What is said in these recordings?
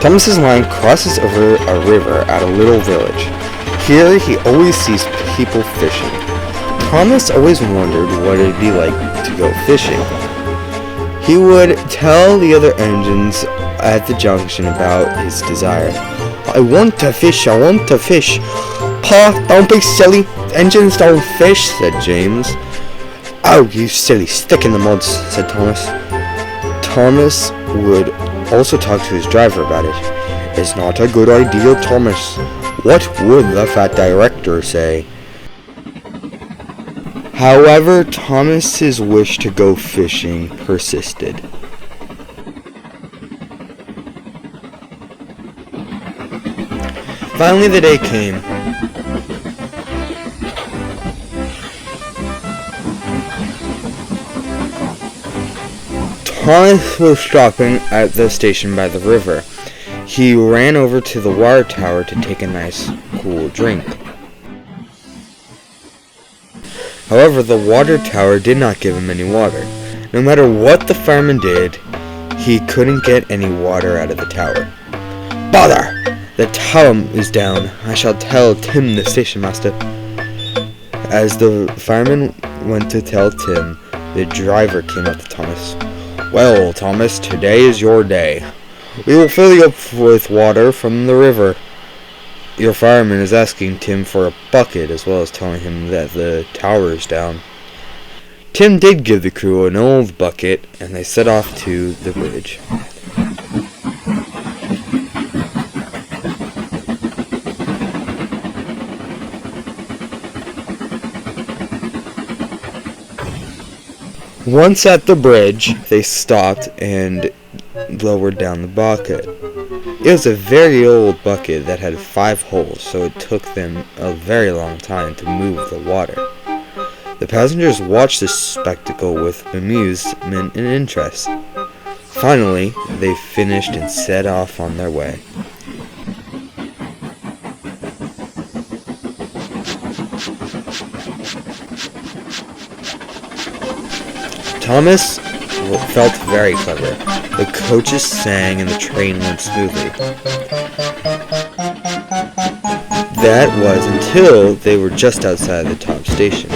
Thomas's line crosses over a river at a little village. Here he always sees people fishing. Thomas always wondered what it'd be like to go fishing. He would tell the other engines at the junction about his desire. I want to fish, I want to fish. Pa, don't be silly. Engines don't fish, said James. Oh, you silly, stick in the mud, said Thomas. Thomas would also talk to his driver about it. It's not a good idea, Thomas. What would the fat director say? However, Thomas's wish to go fishing persisted. Finally, the day came. Thomas was stopping at the station by the river. He ran over to the water tower to take a nice, cool drink. However, the water tower did not give him any water. No matter what the fireman did, he couldn't get any water out of the tower. Bother! The tower is down. I shall tell Tim, the station master. As the fireman went to tell Tim, the driver came up to Thomas. Well, Thomas, today is your day. We will fill you up with water from the river. Your fireman is asking Tim for a bucket, as well as telling him that the tower is down. Tim did give the crew an old bucket, and they set off to the bridge. Once at the bridge, they stopped and lowered down the bucket. It was a very old bucket that had 5 holes, so it took them a very long time to move the water. The passengers watched this spectacle with amusement and interest. Finally, they finished and set off on their way. Thomas felt very clever. The coaches sang and the train went smoothly. That was until they were just outside the top station.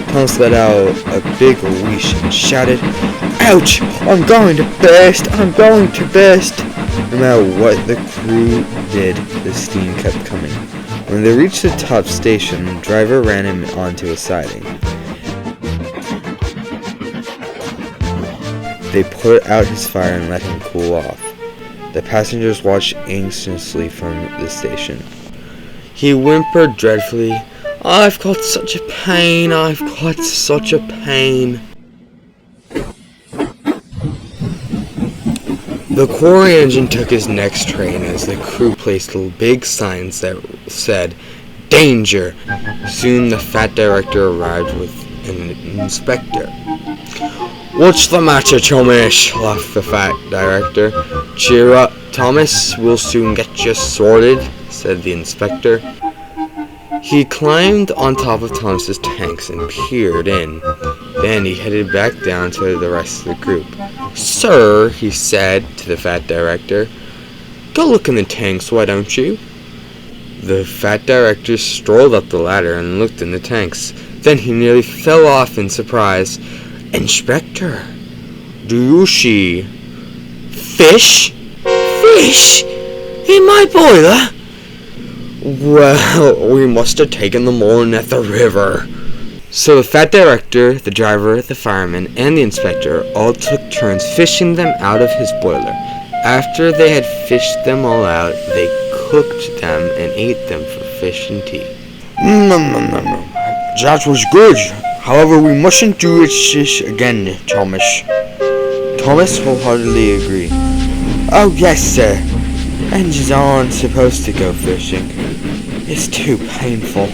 Thomas let out a big whoosh and shouted, Ouch! I'm going to burst! I'm going to burst! No matter what the crew did, the steam kept coming. When they reached the top station, the driver ran him onto a siding. They put out his fire and let him cool off. The passengers watched anxiously from the station. He whimpered dreadfully, I've got such a pain, I've got such a pain. The quarry engine took his next train as the crew placed big signs that said, Danger! Soon the fat director arrived with an inspector. What's the matter, Thomas? Laughed the fat director. Cheer up, Thomas. We'll soon get you sorted, said the inspector. He climbed on top of Thomas's tanks and peered in. Then he headed back down to the rest of the group. Sir, he said to the fat director, go look in the tanks, why don't you? The fat director strolled up the ladder and looked in the tanks. Then he nearly fell off in surprise. Inspector, do you see fish? Fish? In my boiler? Well, we must have taken them all in at the river. So the fat director, the driver, the fireman, and the inspector all took turns fishing them out of his boiler. After they had fished them all out, they cooked them and ate them for fish and tea. That was good. However, we mustn't do it again, Thomas. Thomas wholeheartedly agreed. Oh, yes, sir. Engines aren't supposed to go fishing. It's too painful.